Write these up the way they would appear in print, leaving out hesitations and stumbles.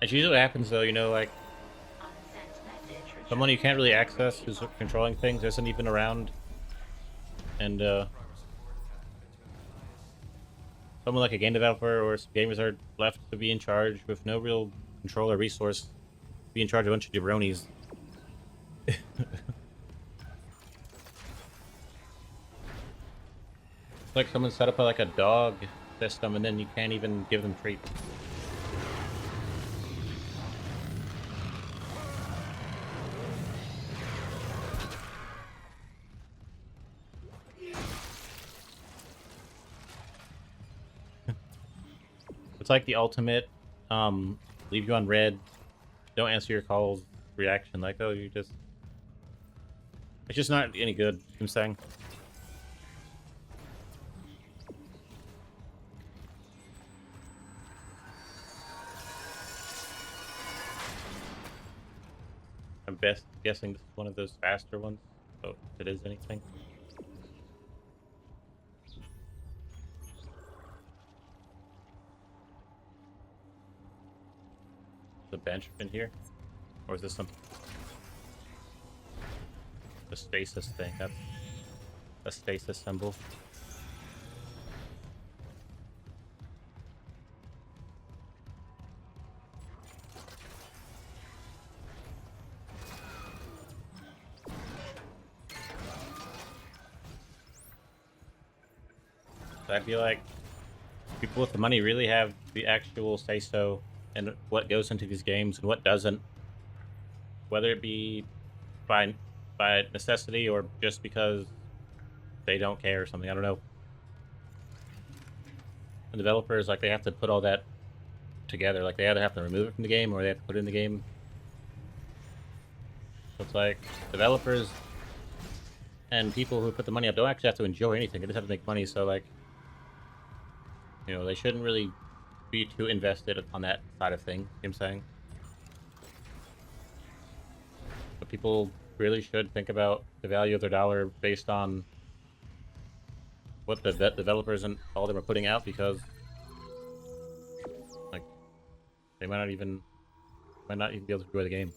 It's usually what happens though, you know, like someone you can't really access who's controlling things isn't even around, and someone like a game developer or some gamers are left to be in charge with no real control or resource, be in charge of a bunch of jabronis. It's like someone set up like a dog system, and then you can't even give them treats. It's like the ultimate, leave you on red, don't answer your calls reaction. Like, oh, you just, it's just not any good. I'm saying. I'm best guessing this is one of those faster ones. So if it is anything. The bench in here, or is this some the stasis thing? That's a stasis symbol. So I feel like people with the money really have the actual say so in what goes into these games and what doesn't, whether it be by necessity or just because they don't care or something. I don't know. And developers, like, they have to put all that together. Like, they either have to remove it from the game or they have to put it in the game. So it's like developers and people who put the money up don't actually have to enjoy anything. They just have to make money. So, like, you know, they shouldn't really be too invested on that side of things. You know what I'm saying? But people really should think about the value of their dollar based on what the developers and all of them are putting out, because like they might not even be able to enjoy the game.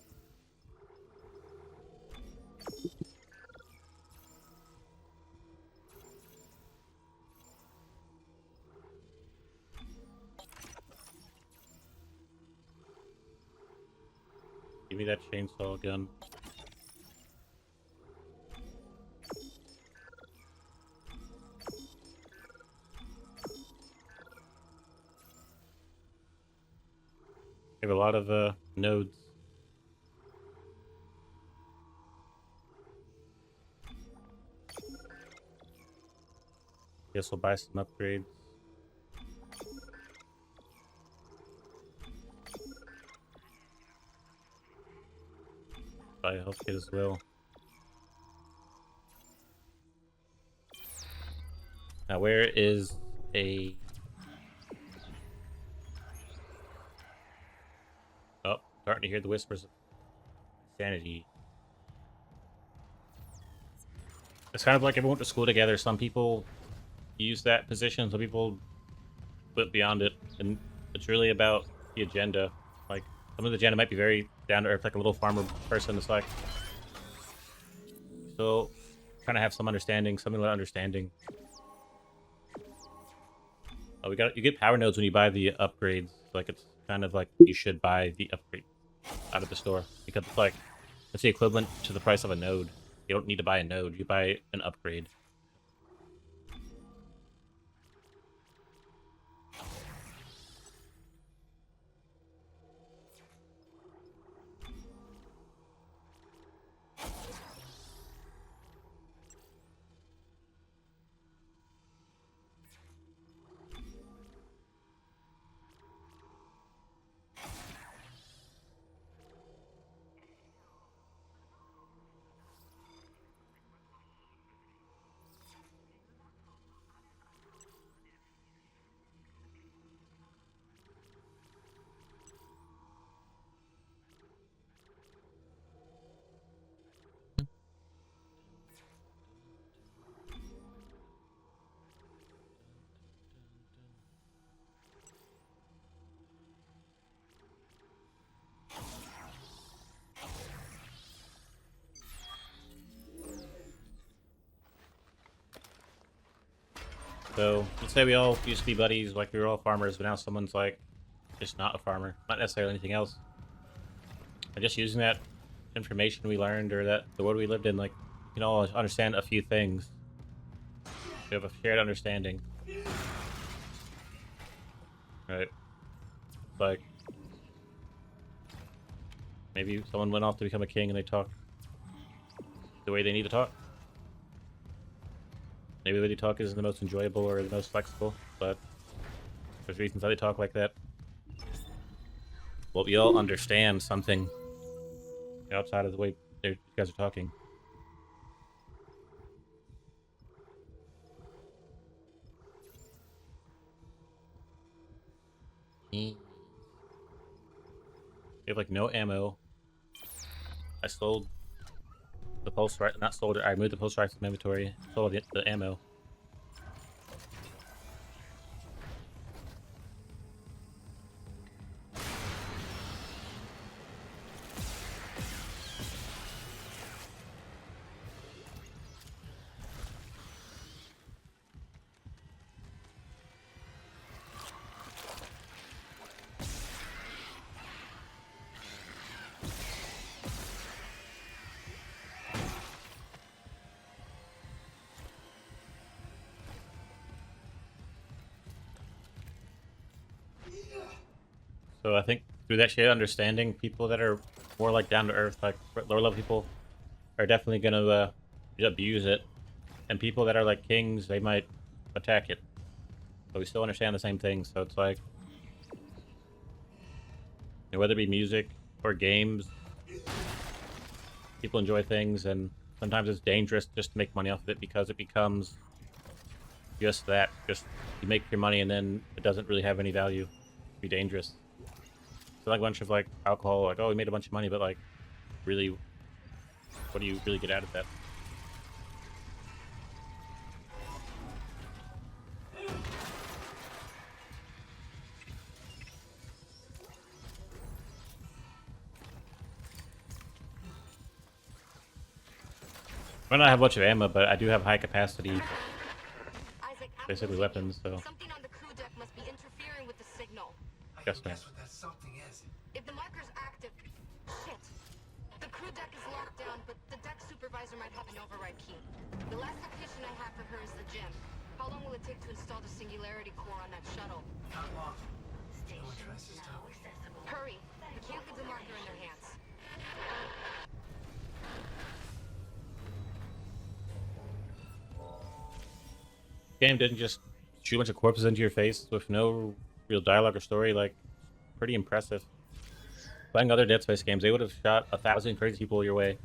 Give me that chainsaw gun. We have a lot of nodes. Guess we'll buy some upgrades. Buy a health kit as well. Now, where is a... Oh, starting to hear the whispers of sanity. It's kind of like everyone went to school together. Some people use that position, some people went beyond it, and it's really about the agenda. Like, some of the agenda might be very down to earth, like a little farmer person. It's like, still trying to have some understanding, something like understanding. Oh, you get power nodes when you buy the upgrades. Like, it's kind of like you should buy the upgrade out of the store, because it's like it's the equivalent to the price of a node. You don't need to buy a node, you buy an upgrade. So let's say we all used to be buddies, like we were all farmers, but now someone's like just not a farmer, not necessarily anything else. And just using that information we learned or that the world we lived in, like we can all understand a few things. We have a shared understanding, right? Like maybe someone went off to become a king and they talk the way they need to talk. Maybe the way they talk isn't the most enjoyable or the most flexible, but there's reasons why they talk like that. Well, we all understand something outside of the way you guys are talking. We have like no ammo. I sold the pulse right, not sold it. I moved the pulse rifle from inventory. Sold the ammo. So I think through that shared understanding, people that are more like down to earth, like lower level people, are definitely gonna abuse it, and people that are like kings, they might attack it. But we still understand the same thing, so it's like, whether it be music or games, people enjoy things, and sometimes it's dangerous just to make money off of it because it becomes just that. Just you make your money and then it doesn't really have any value. It'd be dangerous. So like a bunch of like alcohol, like, oh, we made a bunch of money, but like, really, what do you really get out of that? I might not have much of ammo, but I do have high capacity, basically weapons, so. Something on the crew deck must be interfering with the signal. Guess Guess what that something is. If the marker's active, shit. The crew deck is locked down, but the deck supervisor might have an override key. The last location I have for her is the gym. How long will it take to install the singularity core on that shuttle? Not long. No address is told. Hurry. We can't leave the marker in their hands. Game didn't just shoot a bunch of corpses into your face with no real dialogue or story. Like, pretty impressive. Playing other Dead Space games, they would have shot 1,000 crazy people your way,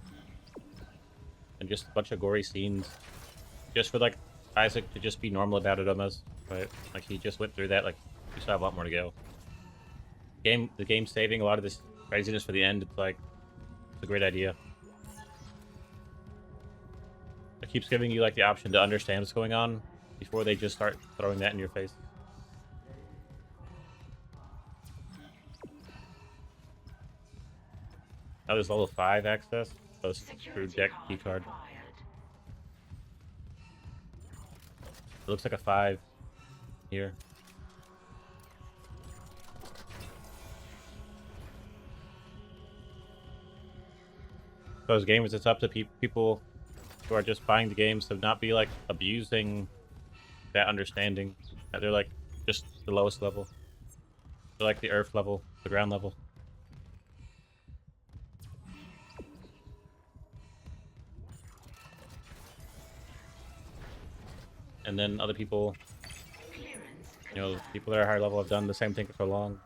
and just a bunch of gory scenes, just for like Isaac to just be normal about it almost. Right? Like he just went through that. Like we still have a lot more to go. The game saving a lot of this craziness for the end. It's like it's a great idea. It keeps giving you like the option to understand what's going on before they just start throwing that in your face. Now there's level 5 access. Post through deck keycard. It looks like a 5 here. Those games, it's up to people who are just buying the games to not be like abusing that understanding. That they're like just the lowest level. They're like the earth level, the ground level. And then other people, people that are higher level have done the same thing for so long.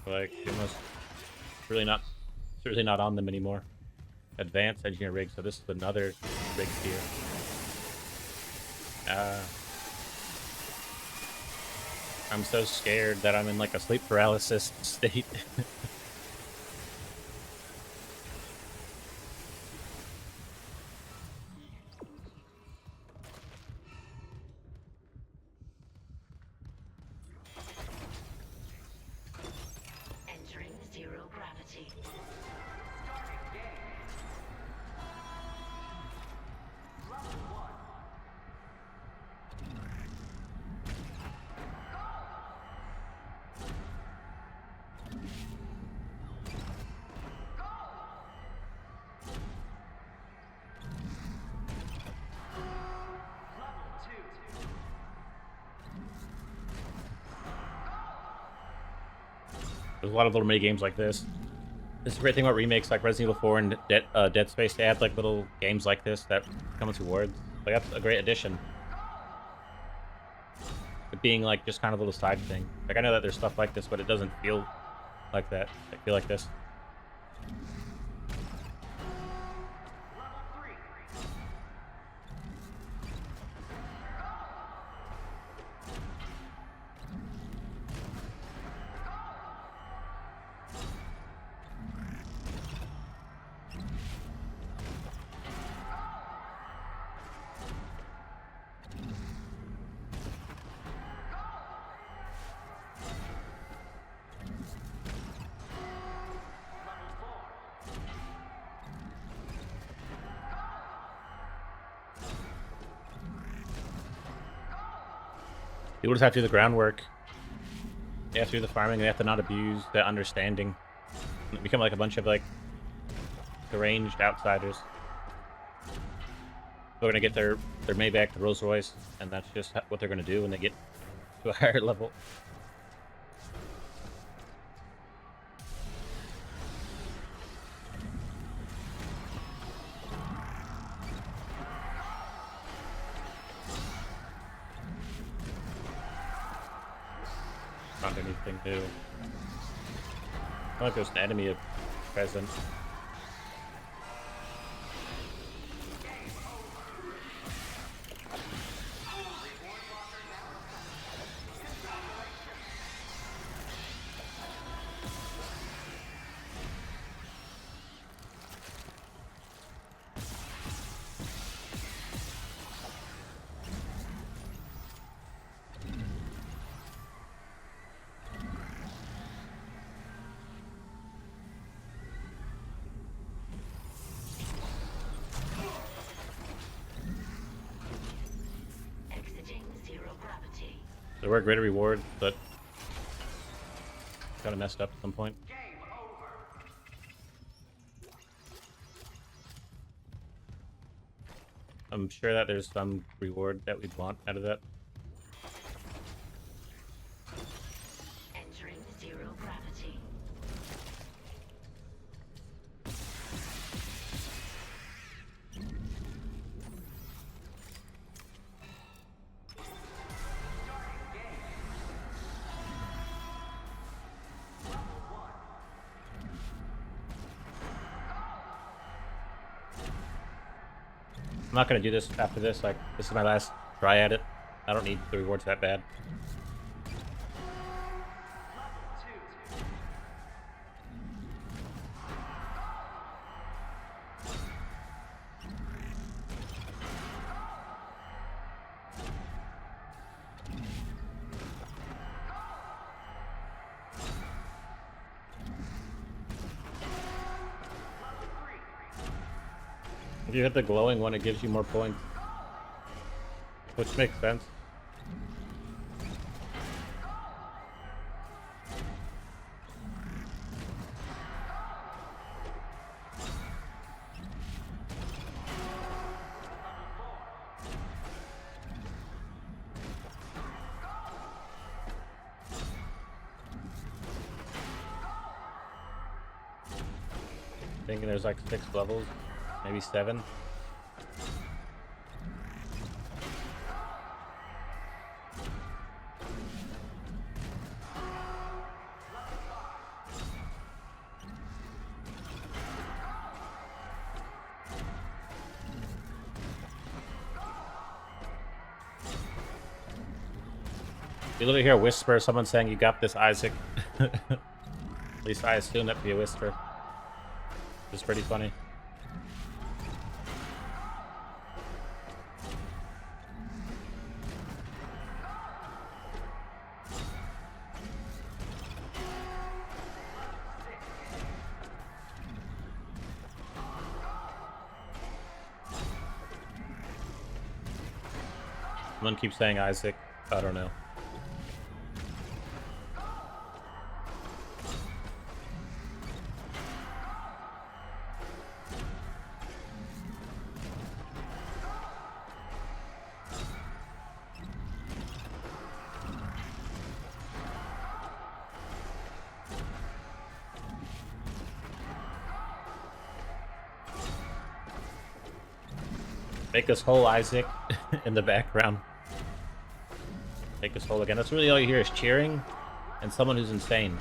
Like, almost it's really not on them anymore. Advanced engineer rig, so this is another rig tier. I'm so scared that I'm in like a sleep paralysis state. Entering zero gravity. There's a lot of little mini games like this. This is a great thing about remakes like Resident Evil 4 and Dead Space. They have like little games like this that come with rewards. Like that's a great addition. It being like just kind of a little side thing. Like I know that there's stuff like this, but it doesn't feel like that. I feel like this. People just have to do the groundwork. They have to do the farming. They have to not abuse that understanding. And become like a bunch of like deranged outsiders. They're gonna get their Maybach, the Rolls Royce, and that's just what they're gonna do when they get to a higher level. Not anything new. I feel like there's an enemy present. Exiting zero gravity. There were greater rewards, but kind of messed up at some point. I'm sure that there's some reward that we'd want out of that. Entering zero gravity. I'm not gonna do this after this. Like, this is my last try at it. I don't need the rewards that bad. If you hit the glowing one, it gives you more points. Which makes sense. Thinking there's like 6 levels, maybe 7. You literally hear a whisper, someone saying, "You got this, Isaac." At least I assume that to be a whisper. It's pretty funny. Someone keeps saying Isaac. I don't know. Make us whole, Isaac, in the background. Make us whole again. That's really all you hear is cheering and someone who's insane.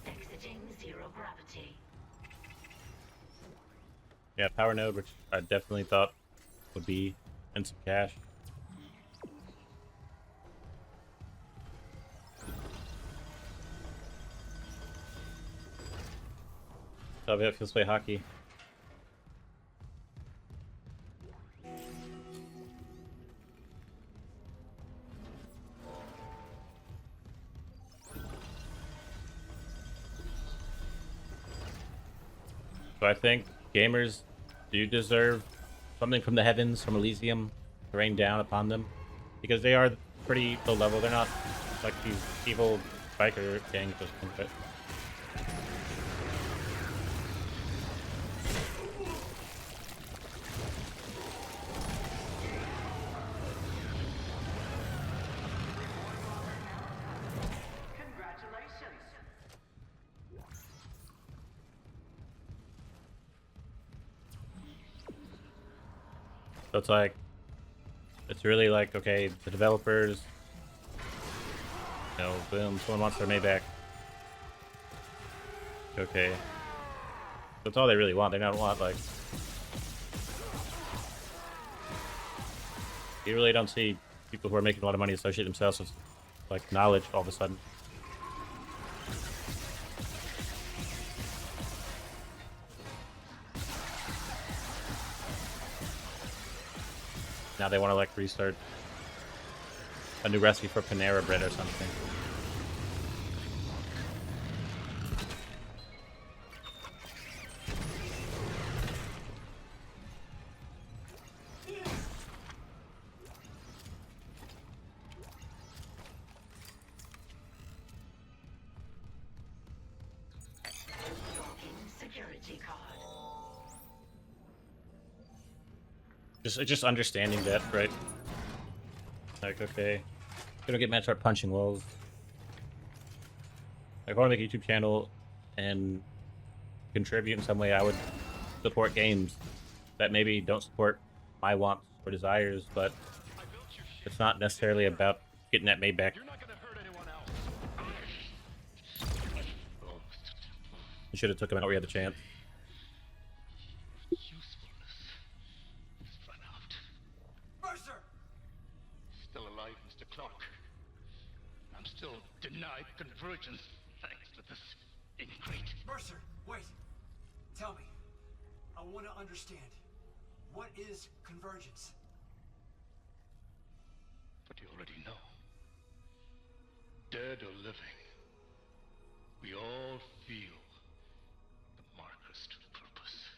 Exiting zero gravity. Yeah, power node, which I definitely thought would be in some cash. So it feels play hockey. So I think gamers do deserve something from the heavens, from Elysium, to rain down upon them, because they are pretty low level. They're not like these evil biker gangs or something. But Congratulations. so it's like, it's really like, okay, the developers, you know, boom, someone wants their Maybach. Okay. That's all they really want. They don't want, like, you really don't see people who are making a lot of money associate themselves with, like, knowledge all of a sudden. Now they want to, like, restart a new recipe for Panera bread or something. Security card. Just understanding that, right? Like, okay, gonna get mad, start punching walls. Like, if I want to make a YouTube channel and contribute in some way, I would support games that maybe don't support my wants or desires, but it's not necessarily about getting that made back. You should have took him out where you had the chance. Run out. Mercer! Still alive, Mr. Clark. I'm still denied convergence thanks to this ingrate. Mercer, wait. Tell me. I want to understand. What is convergence? But you already know. Dead or living, we all feel the marker's true purpose.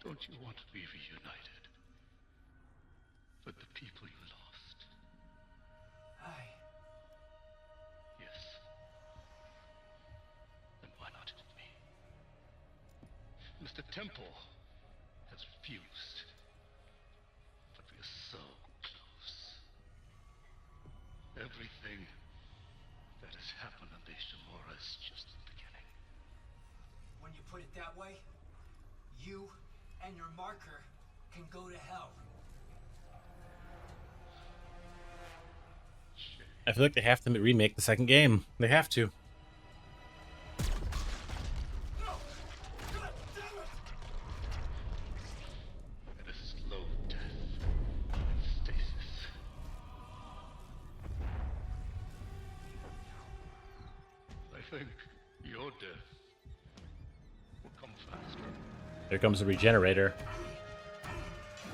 Don't you want to be reunited with the people you lost? Yes. Then why not with me? Mr. Temple has refused. But we are so close. Everything that has happened on the Ishimura is just the beginning. When you put it that way, you and your marker can go to hell. I feel like they have to remake the second game. They have to. No! God damn it! At a slow death in stasis. I think your death will come faster. Here comes the regenerator,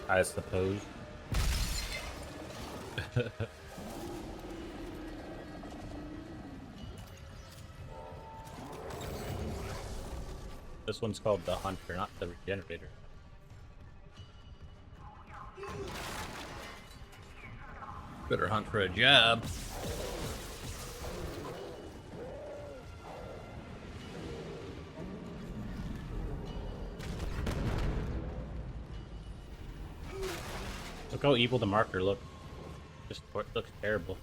I suppose. This one's called the Hunter, not the Regenerator. Better hunt for a job. Look how evil the marker looks. Just looks terrible.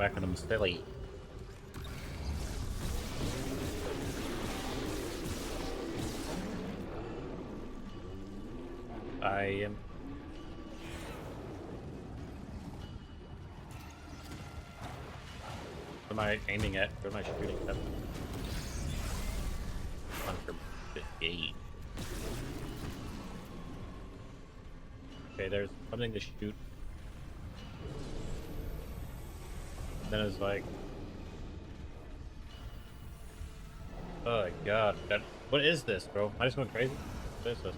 whacking them silly. I am. What am I aiming at? What am I shooting at? Hunter gate. Okay, there's something to shoot. Then it's like, oh my god, what is this, bro? Am I just going crazy? What is this?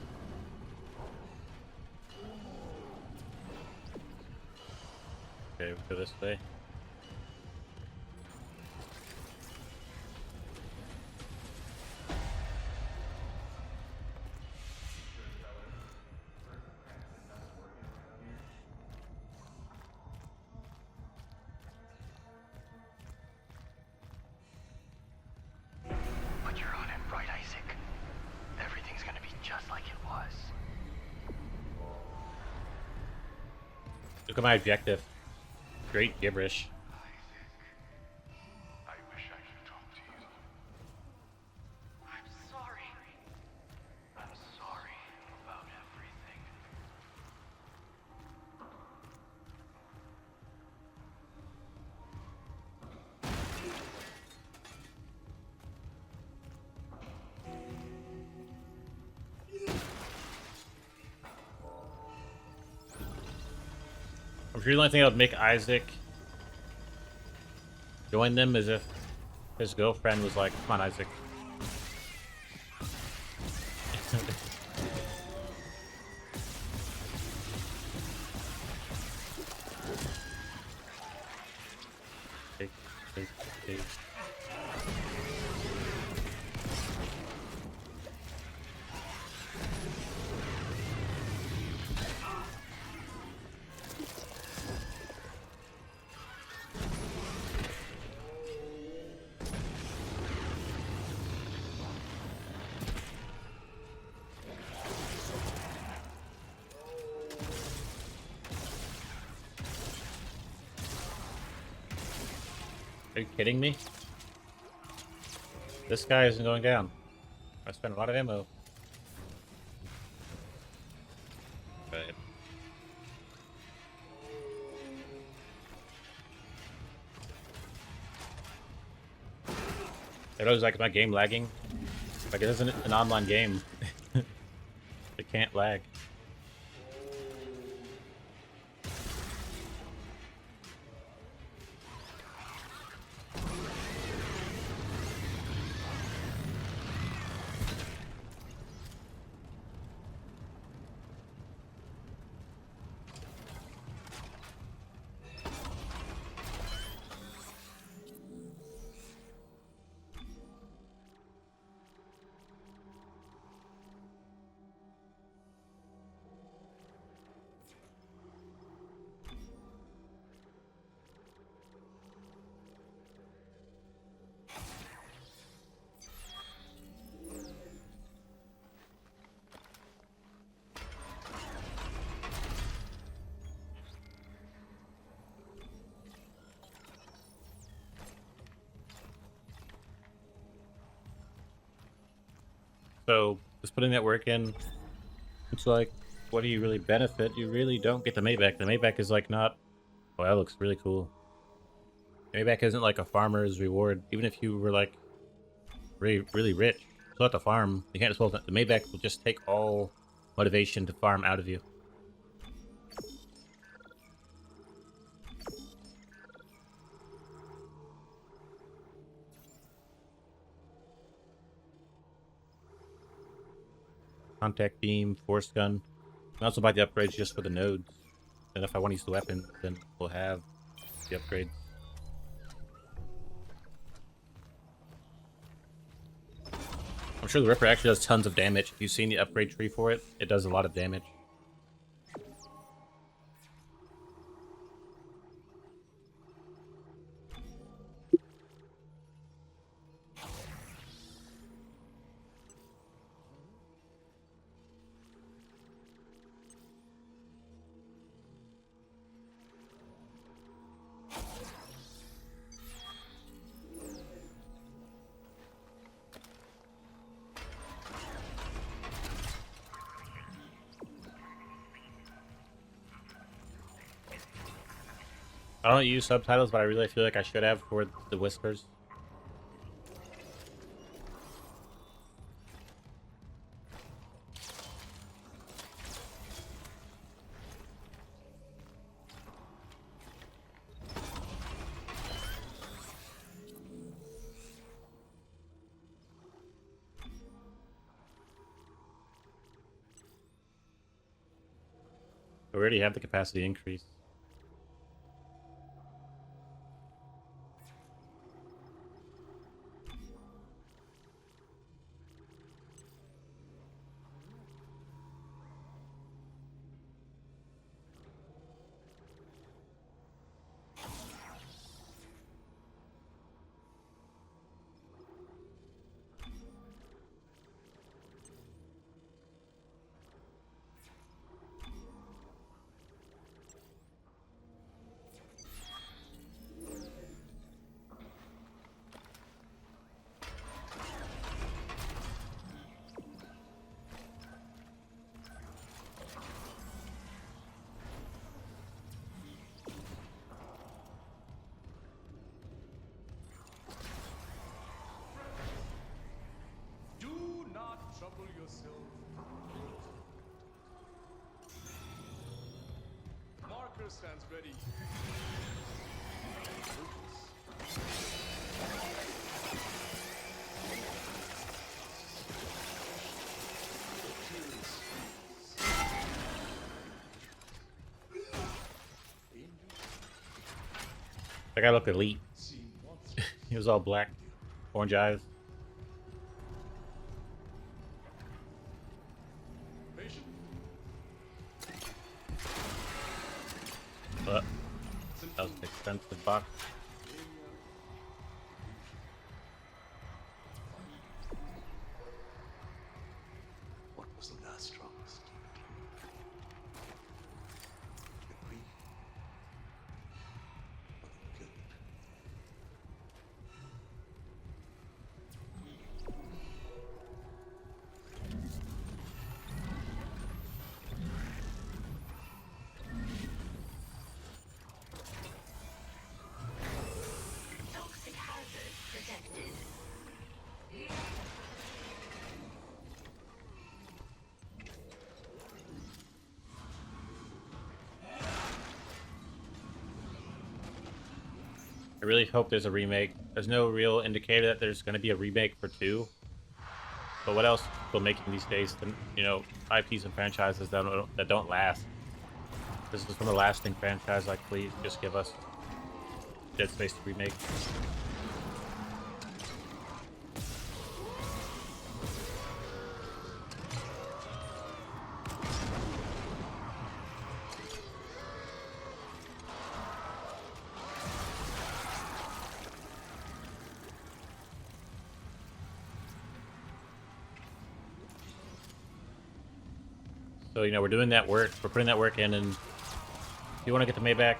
Okay, we go this way. But you're on it, right, Isaac? Everything's gonna be just like it was. Look at my objective. Great gibberish. I wish I could talk to you. I'm sorry. I'm sorry about everything. I'm sure the only thing that would make Isaac join them is if his girlfriend was like, come on, Isaac. Take, take, take. Are you kidding me? This guy isn't going down. I spent a lot of ammo. But it was like my game lagging. Like it isn't an online game. It can't lag. So just putting that work in, it's like, what do you really benefit? You really don't get the Maybach. The Maybach is like not. Oh, that looks really cool. Maybach isn't like a farmer's reward. Even if you were like really rich, still have to farm. You can't just hold it. The Maybach will just take all motivation to farm out of you. Contact beam, force gun. I can also buy the upgrades just for the nodes. And if I want to use the weapon, then we'll have the upgrades. I'm sure the Ripper actually does tons of damage. If you've seen the upgrade tree for it, it does a lot of damage. I don't use subtitles, but I really feel like I should have for the whispers. We already have the capacity increase. Do not trouble yourself. Marker stands ready. That guy looked elite. He was all black, orange eyes. Patient. But that was an expensive box. What was the last strongest? The grief or the guilt? Toxic hazard detected. I really hope there's a remake. There's no real indicator that there's going to be a remake for 2. But what else will making these days than, you know, IPs and franchises that don't last? This is from a lasting franchise. Like, please just give us Dead Space remake. So, you know, we're doing that work. We're putting that work in, and if you want to get the Maybach,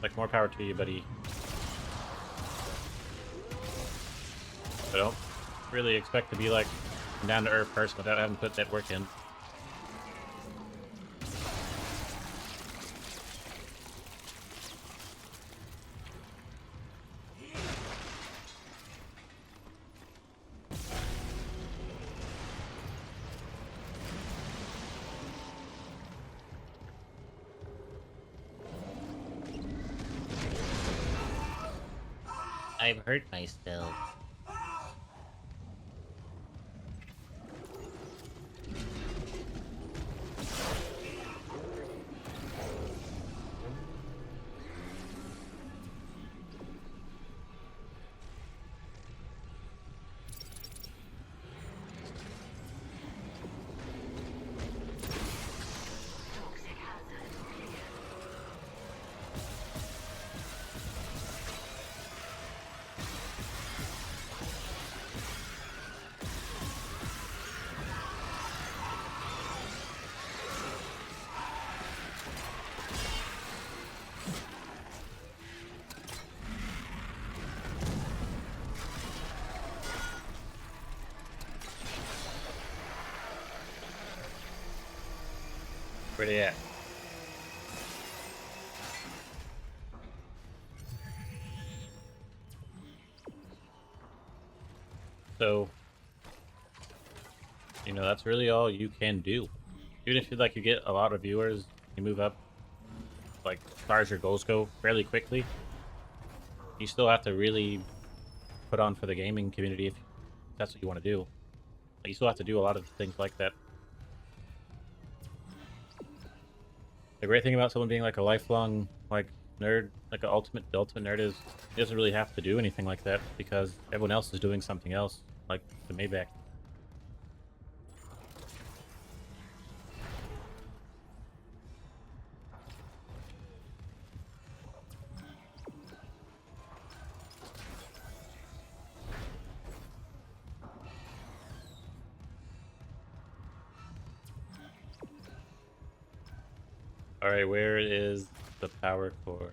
like, more power to you, buddy. I don't really expect to be, like, a down-to-earth person without having to put that work in. I've hurt myself. Toxic hazard clear. Where they at? So, you know, that's really all you can do. Even if you get a lot of viewers, you move up like as far as your goals go fairly quickly. You still have to really put on for the gaming community if that's what you want to do. Like, you still have to do a lot of things like that. The great thing about someone being like a lifelong nerd, like an ultimate nerd, is he doesn't really have to do anything like that because everyone else is doing something else, like the Maybach. Alright, where is the power core?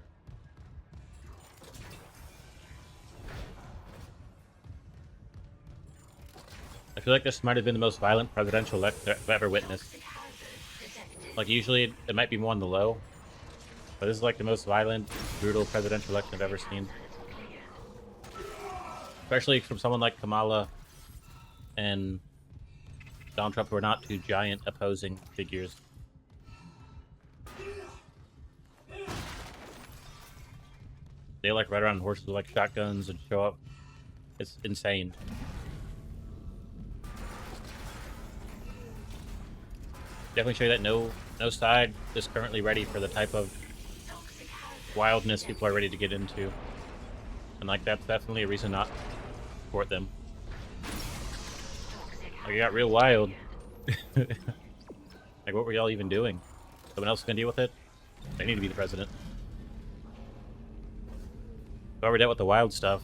I feel like this might have been the most violent presidential election I've ever witnessed. Like, usually it might be more on the low, but this is like the most violent, brutal presidential election I've ever seen. Especially from someone like Kamala and Donald Trump, who are not two giant opposing figures. They like ride around on horses with like shotguns and show up. It's insane. Definitely show you that no side is currently ready for the type of wildness people are ready to get into. And like that's definitely a reason not to support them. Like, it got real wild. Like, what were y'all even doing? Someone else gonna deal with it? They need to be the president. Whoever dealt with the wild stuff,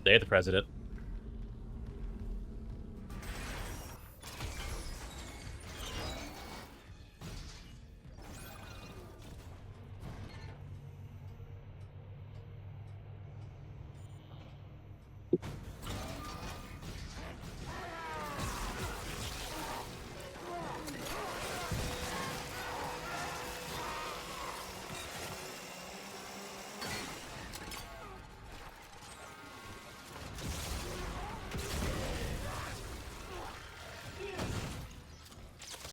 they're the president.